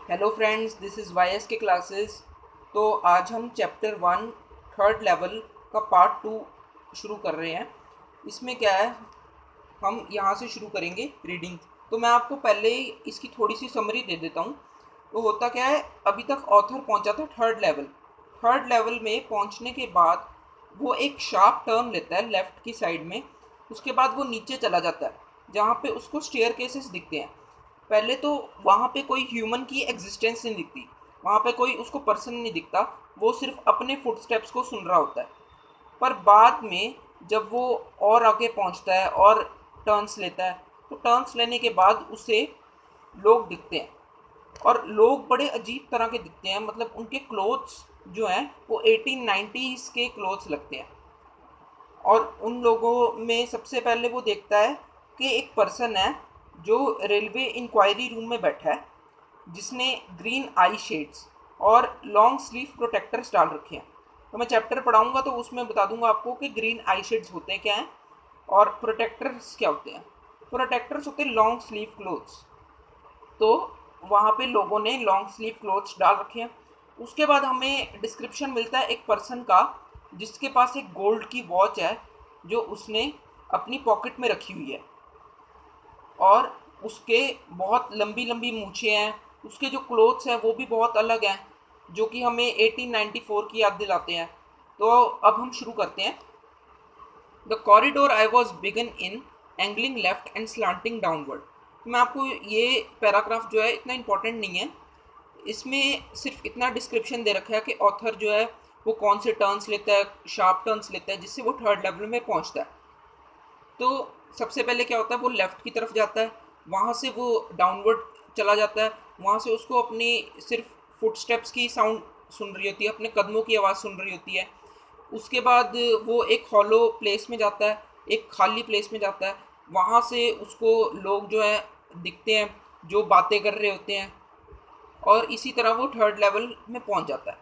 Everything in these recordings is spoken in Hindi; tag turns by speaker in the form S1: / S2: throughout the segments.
S1: Hello friends, this is why S के क्लासेस। तो आज हम चैप्टर 1 थर्ड लेवल का पार्ट 2 शुरू कर रहे हैं। इसमें क्या है, हम यहाँ से शुरू करेंगे रीडिंग। तो मैं आपको पहले ही इसकी थोड़ी सी समरी दे देता हूँ। तो होता क्या है, अभी तक ऑथर पहुँचा था थर्ड लेवल। थर्ड लेवल में पहुँचने के बाद वो एक शार्प टर्न लेता है लेफ़्ट की साइड में। उसके बाद वो नीचे चला जाता है जहाँ पे उसको स्टेयर केसेस दिखते हैं। पहले तो वहाँ पे कोई ह्यूमन की एग्जिस्टेंस नहीं दिखती, वहाँ पे कोई उसको पर्सन नहीं दिखता, वो सिर्फ अपने फुटस्टेप्स को सुन रहा होता है। पर बाद में जब वो और आगे पहुँचता है और टर्न्स लेता है, तो टर्न्स लेने के बाद उसे लोग दिखते हैं। और लोग बड़े अजीब तरह के दिखते हैं, मतलब उनके क्लोथ्स जो हैं वो 1890s के क्लोथ्स लगते हैं। और उन लोगों में सबसे पहले वो देखता है कि एक पर्सन है जो रेलवे इंक्वायरी रूम में बैठा है, जिसने ग्रीन आई शेड्स और लॉन्ग स्लीव प्रोटेक्टर्स डाल रखे हैं। तो मैं चैप्टर पढ़ाऊंगा तो उसमें बता दूंगा आपको कि ग्रीन आई शेड्स होते हैं क्या हैं और प्रोटेक्टर्स क्या होते हैं। प्रोटेक्टर्स होते हैं लॉन्ग स्लीव क्लोथ्स। तो वहाँ पे लोगों ने लॉन्ग स्लीव क्लोथ्स डाल रखे हैं। उसके बाद हमें डिस्क्रिप्शन मिलता है एक पर्सन का, जिसके पास एक गोल्ड की वॉच है जो उसने अपनी पॉकेट में रखी हुई है। और उसके बहुत लंबी लंबी मूछें हैं। उसके जो क्लोथ्स हैं वो भी बहुत अलग हैं, जो कि हमें 1894 की याद दिलाते हैं। तो अब हम शुरू करते हैं। The corridor I was began in angling left and slanting downward. मैं आपको ये पैराग्राफ जो है इतना इम्पोर्टेंट नहीं है, इसमें सिर्फ इतना डिस्क्रिप्शन दे रखा है कि ऑथर जो है वो कौन से टर्न्स लेता है, शार्प टर्न्स लेता है, जिससे वो थर्ड लेवल में पहुंचता है। तो सबसे पहले क्या होता है, वो लेफ़्ट की तरफ जाता है, वहाँ से वो डाउनवर्ड चला जाता है। वहाँ से उसको अपनी सिर्फ फुटस्टेप्स की साउंड सुन रही होती है, अपने कदमों की आवाज़ सुन रही होती है। उसके बाद वो एक हॉलो प्लेस में जाता है, एक खाली प्लेस में जाता है। वहाँ से उसको लोग जो है दिखते हैं जो बातें कर रहे होते हैं। और इसी तरह वो थर्ड लेवल में पहुँच जाता है।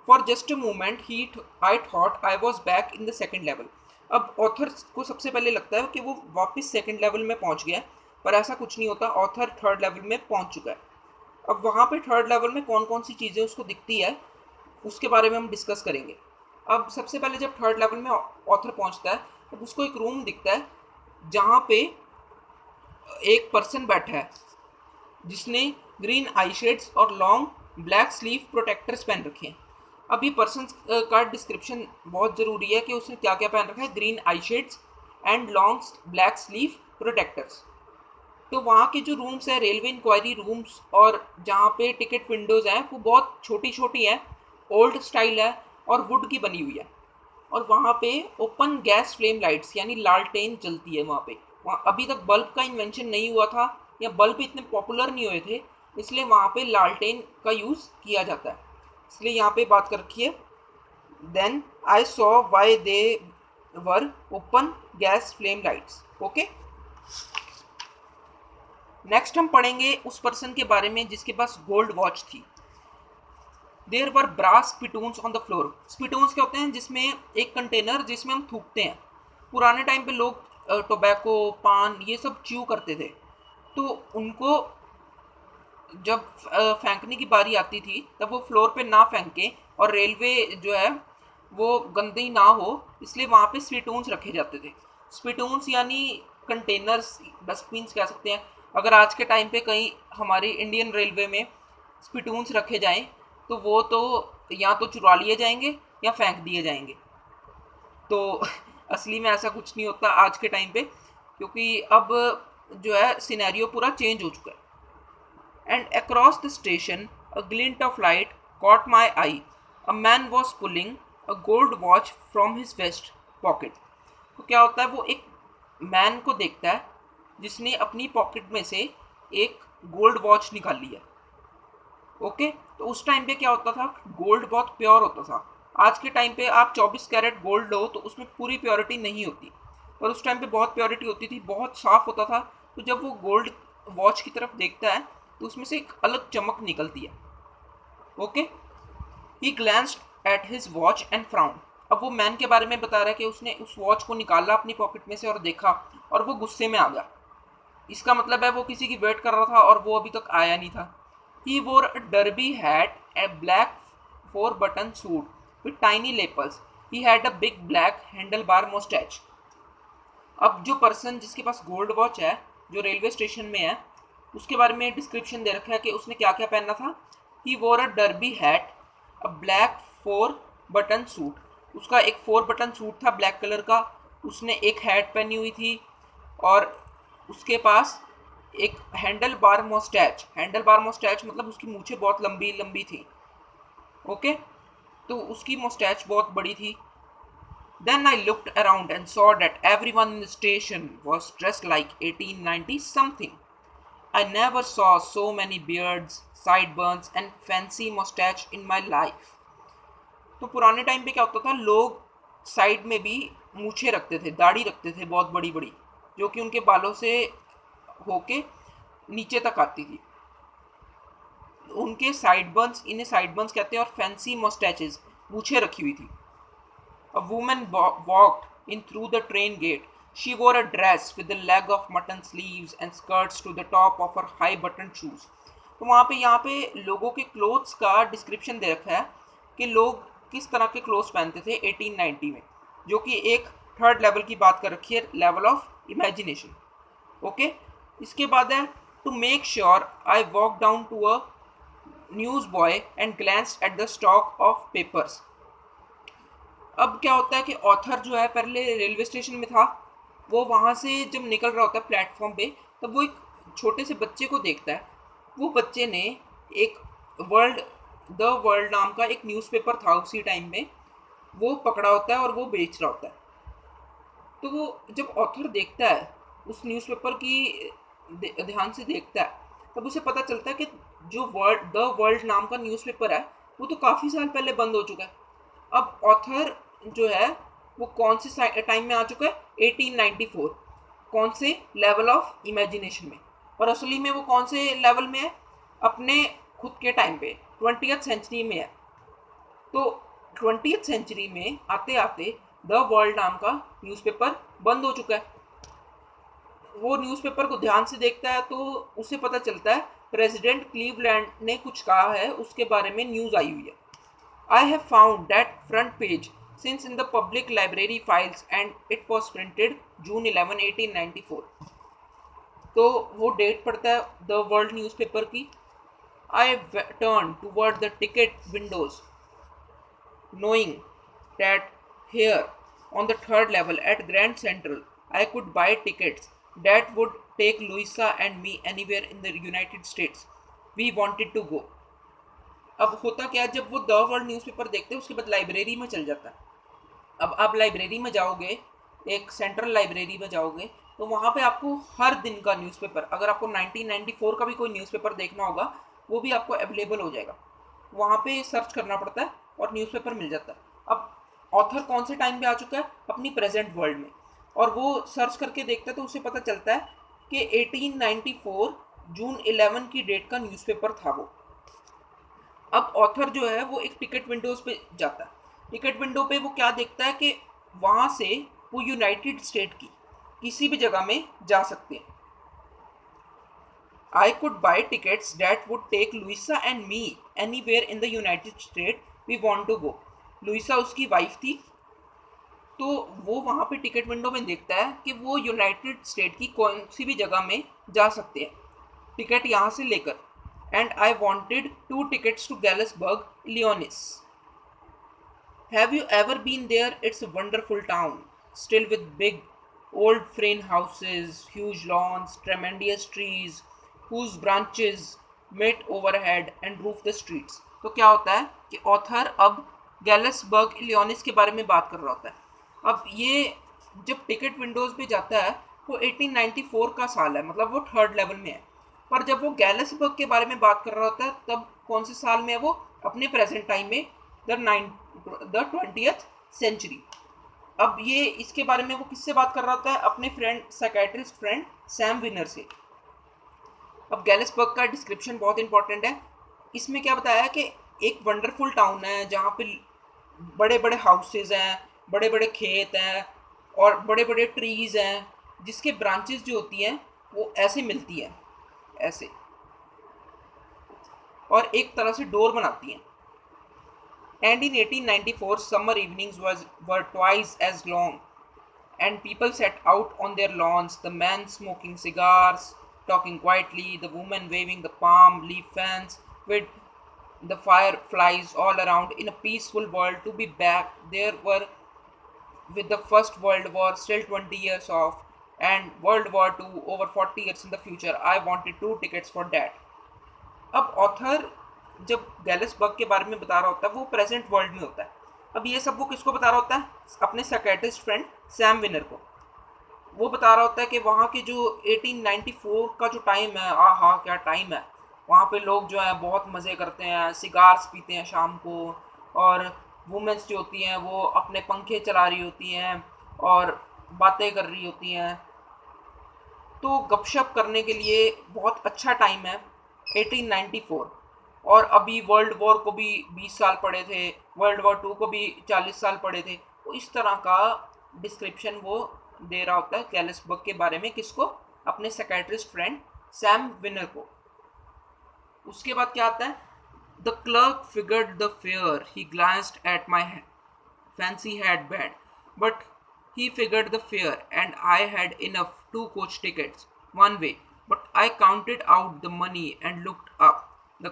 S1: For just a moment he I thought I was back in the second level. अब ऑथर को सबसे पहले लगता है कि वो वापस सेकेंड लेवल में पहुंच गया, पर ऐसा कुछ नहीं होता, ऑथर थर्ड लेवल में पहुंच चुका है। अब वहाँ पे थर्ड लेवल में कौन कौन सी चीज़ें उसको दिखती है, उसके बारे में हम डिस्कस करेंगे। अब सबसे पहले जब थर्ड लेवल में ऑथर पहुंचता है, तब उसको एक रूम दिखता है जहाँ पे एक पर्सन बैठा है जिसने ग्रीन आई शेड्स और लॉन्ग ब्लैक स्लीव प्रोटेक्टर्स पहन रखे हैं। अब ये पर्सन का डिस्क्रिप्शन बहुत ज़रूरी है कि उसने क्या क्या पहन रखा है। Green I shades and long black sleeve protectors. तो वहाँ के जो रूम्स हैं, रेलवे इंक्वायरी रूम्स, और जहाँ पे टिकट विंडोज़ हैं, वो बहुत छोटी छोटी हैं, ओल्ड स्टाइल है और वुड की बनी हुई है। और वहाँ पे ओपन गैस फ्लेम लाइट्स यानी लालटेन जलती है वहाँ पे। वहाँ अभी तक बल्ब का इन्वेंशन नहीं हुआ था, या बल्ब इतने पॉपुलर नहीं हुए थे, इसलिए वहाँ पे लालटेन का यूज़ किया जाता है। इसलिए यहाँ पे बात कर रखी है, then I saw why they were open gas flame lights. Okay, next हम पढ़ेंगे उस पर्सन के बारे में जिसके पास गोल्ड वॉच थी। There were brass spittoons on the floor. Spittoons क्या होते हैं, जिसमें एक कंटेनर जिसमें हम थूकते हैं। पुराने टाइम पे लोग टोबैको, पान, ये सब च्यू करते थे। तो उनको जब फेंकने की बारी आती थी, तब वो फ्लोर पे ना फेंके, और रेलवे जो है वो गंदी ना हो, इसलिए वहाँ पे स्पिटून्स रखे जाते थे। स्पिटून्स यानी कंटेनर्स, डस्टबिन्स कह सकते हैं। अगर आज के टाइम पे कहीं हमारी इंडियन रेलवे में स्पिटून्स रखे जाएं, तो वो तो या तो चुरा लिए जाएंगे या फेंक दिए जाएंगे। तो असली में ऐसा कुछ नहीं होता आज के टाइम पे, क्योंकि अब जो है सिनेरियो पूरा चेंज हो चुका है। And across the station, a glint of light caught my eye. A man was pulling a gold watch from his vest pocket. तो क्या होता है, वो एक मैन को देखता है जिसने अपनी पॉकेट में से एक गोल्ड वॉच निकाल लिया। ओके, तो उस टाइम पे क्या होता था, गोल्ड बहुत प्योर होता था। आज के टाइम पे आप 24 कैरेट गोल्ड लो तो उसमें पूरी प्योरिटी नहीं होती, पर उस टाइम पे बहुत प्योरिटी होती थी, बहुत साफ होता था। तो जब वो गोल्ड वॉच की तरफ देखता है तो उसमें से एक अलग चमक निकलती है। Okay, he glanced at his watch and frown. अब वो मैन के बारे में बता रहा है कि उसने उस वॉच को निकाला अपनी पॉकेट में से और देखा, और वो गुस्से में आ गया। इसका मतलब है वो किसी की वेट कर रहा था और वो अभी तक आया नहीं था। He wore a derby hat, a black 4-button suit with tiny lapels. He had a big black handlebar mustache. अब जो पर्सन जिसके पास गोल्ड वॉच है, जो रेलवे स्टेशन में है, उसके बारे में डिस्क्रिप्शन दे रखा है कि उसने क्या क्या पहना था. He wore a derby hat, a black four button suit. उसका एक 4-बटन सूट था ब्लैक कलर का. उसने एक हैट पहनी हुई थी और उसके पास एक हैंडल बार मोस्टैच. हैंडल बार मोस्टैच मतलब उसकी मूछें बहुत लंबी लंबी थी. ओके, तो उसकी मोस्टैच बहुत बड़ी थी. Then I looked around and saw that everyone in the station was dressed like 1890 something. I never saw so many beards, sideburns and fancy mustache in my life. तो पुराने टाइम पे क्या होता था, लोग साइड में भी मूछें रखते थे, दाढ़ी रखते थे बहुत बड़ी बड़ी, जो कि उनके बालों से होके नीचे तक आती थी. उनके साइडबर्न्स, इन्हें साइडबर्न्स कहते हैं, और फैंसी मस्टैचेस, मूछें रखी हुई थी. A woman walked in through the train gate. She wore a dress with the leg of mutton sleeves and skirts to the top of her high-buttoned shoes. तो वहाँ पे यहाँ पे लोगों के क्लोथ्स का डिस्क्रिप्शन दे रखा है कि लोग किस तरह के क्लोथ्स पहनते थे 1890 में, जो कि एक थर्ड लेवल की बात कर रखी है, लेवल ऑफ इमेजिनेशन. ओके, इसके बाद है to make sure I walk down to a news boy and glanced at the stock of papers. अब क्या होता है कि ऑथर जो है पहले रेलवे स्टेशन में था. वो वहाँ से जब निकल रहा होता है प्लेटफॉर्म पे, तब वो एक छोटे से बच्चे को देखता है. वो बच्चे ने एक वर्ल्ड द वर्ल्ड नाम का एक न्यूज़पेपर था उसी टाइम में, वो पकड़ा होता है और वो बेच रहा होता है. तो वो जब ऑथर देखता है उस न्यूज़पेपर की, ध्यान से देखता है, तब उसे पता चलता है कि जो द वर्ल्ड नाम का न्यूज़पेपर है वो तो काफ़ी साल पहले बंद हो चुका है. अब ऑथर जो है वो कौन से टाइम में आ चुका है, 1894. कौन से लेवल ऑफ इमेजिनेशन में, और असली में वो कौन से लेवल में है, अपने खुद के टाइम पे 20th सेंचुरी में है. तो 20th सेंचुरी में आते आते द वर्ल्ड नाम का न्यूज़पेपर बंद हो चुका है. वो न्यूज़पेपर को ध्यान से देखता है तो उसे पता चलता है प्रेसिडेंट क्लीवलैंड ने कुछ कहा है, उसके बारे में न्यूज़ आई हुई है. I have found that front page since in the public library files and it was printed June 11, 1894. तो वो डेट पड़ता है द वर्ल्ड न्यूज़पेपर की. I turned toward the ticket windows, knowing that here on the third level at Grand Central I could buy tickets that would take Louisa and me anywhere in the United States we wanted to go. अब होता क्या है, जब वो द वर्ल्ड न्यूज़पेपर देखते हैं उसके बाद लाइब्रेरी में चल जाता है. अब आप लाइब्रेरी में जाओगे, एक सेंट्रल लाइब्रेरी में जाओगे, तो वहाँ पे आपको हर दिन का न्यूज़पेपर, अगर आपको 1994 का भी कोई न्यूज़पेपर देखना होगा वो भी आपको अवेलेबल हो जाएगा. वहाँ पे सर्च करना पड़ता है और न्यूज़पेपर मिल जाता है. अब ऑथर कौन से टाइम पे आ चुका है, अपनी प्रेजेंट वर्ल्ड में, और वो सर्च करके देखता है तो उसे पता चलता है कि 1894 जून 11 की डेट का न्यूज़पेपर था वो. अब ऑथर जो है वो एक टिकट विंडोज़ पे जाता है. टिकट विंडो पे वो क्या देखता है कि वहाँ से वो यूनाइटेड स्टेट की किसी भी जगह में जा सकते हैं. I could buy tickets that would take Luisa and me anywhere in the United State we want to go. Luisa उसकी वाइफ थी, तो वो वहाँ पे टिकट विंडो में देखता है कि वो यूनाइटेड स्टेट की कौन सी भी जगह में जा सकते हैं टिकट यहाँ से लेकर. And I wanted 2 tickets to Galesburg, Illinois. Have you ever been there? It's a wonderful town, still with big, old frame houses, huge lawns, tremendous trees, whose branches meet overhead and roof the streets. तो क्या होता है कि ऑथर अब गैलेसबर्ग इलियनॉइस के बारे में बात कर रहा होता है. अब ये जब टिकट विंडोज़ पे जाता है तो 1894 का साल है, मतलब वो थर्ड लेवल में है. पर जब वो गैलेसबर्ग के बारे में बात कर रहा होता है तब कौन से साल में है, वो अपने प्रेजेंट टाइम में द 20th सेंचुरी. अब ये इसके बारे में वो किससे बात कर रहा होता है, अपने friend psychiatrist friend Sam winner से. अब गैलेसबर्ग का डिस्क्रिप्शन बहुत इंपॉर्टेंट है. इसमें क्या बताया है कि एक वंडरफुल टाउन है जहाँ पे बड़े बड़े हाउसेज हैं, बड़े बड़े खेत हैं और बड़े बड़े ट्रीज़ हैं, जिसके ब्रांचेस जो होती हैं वो ऐसे मिलती हैं, ऐसे. और एक तरह से डोर बनाती हैं। And in 1894, summer evenings were twice as long, and people sat out on their lawns, the men smoking cigars, talking quietly, the women waving the palm leaf fans, with the fireflies all around. In a peaceful world, to be back there were with the First World War still 20 years off, and World War II over 40 years in the future. I wanted 2 tickets for that. अब ऑथर जब गैलिसबर्ग के बारे में बता रहा होता है वो प्रेजेंट वर्ल्ड में होता है। अब ये सब वो किसको बता रहा होता है? अपने साइकेट्रिस्ट फ्रेंड सैम विनर को। वो बता रहा होता है कि वहाँ के जो 1894 का जो टाइम है, हाँ क्या टाइम है। वहाँ पे लोग जो है बहुत मज़े करते हैं, सिगार्स पीते हैं शाम को, और वुमेंस जो होती हैं वो अपने पंखे चला रही होती हैं और बातें कर रही होती हैं। तो गपशप करने के लिए बहुत अच्छा टाइम है 1894। और अभी वर्ल्ड वॉर को भी 20 साल पड़े थे, वर्ल्ड वॉर टू को भी 40 साल पड़े थे। तो इस तरह का डिस्क्रिप्शन वो दे रहा होता है गैलिसबर्ग के बारे में। किसको? अपने साइकियाट्रिस्ट फ्रेंड सैम विनर को। उसके बाद क्या आता है? The clerk figured the fair, he glanced at my fancy headband, but he figured the fare, and I had enough 2 coach tickets one way. But I counted out the money and looked up. The